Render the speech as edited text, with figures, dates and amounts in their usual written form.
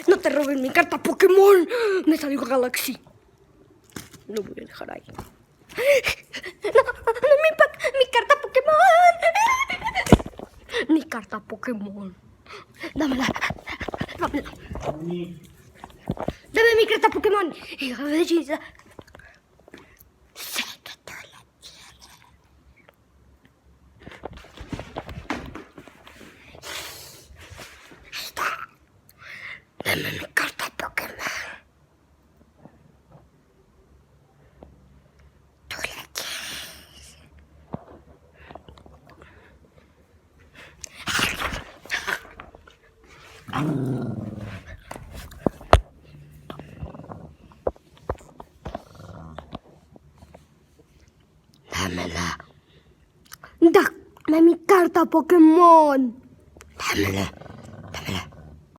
No te roben mi carta Pokémon. Me salió Galaxy. Lo voy a dejar ahí. No, mi carta Pokémon. Mi carta Pokémon. Dámela. Dámela. Dame mi carta Pokémon. Hija de belleza. Sé que tú la tienes. Ahí está. Dame mi carta Pokémon. Tú la tienes. Dámela. Dame mi carta Pokémon. Dámela.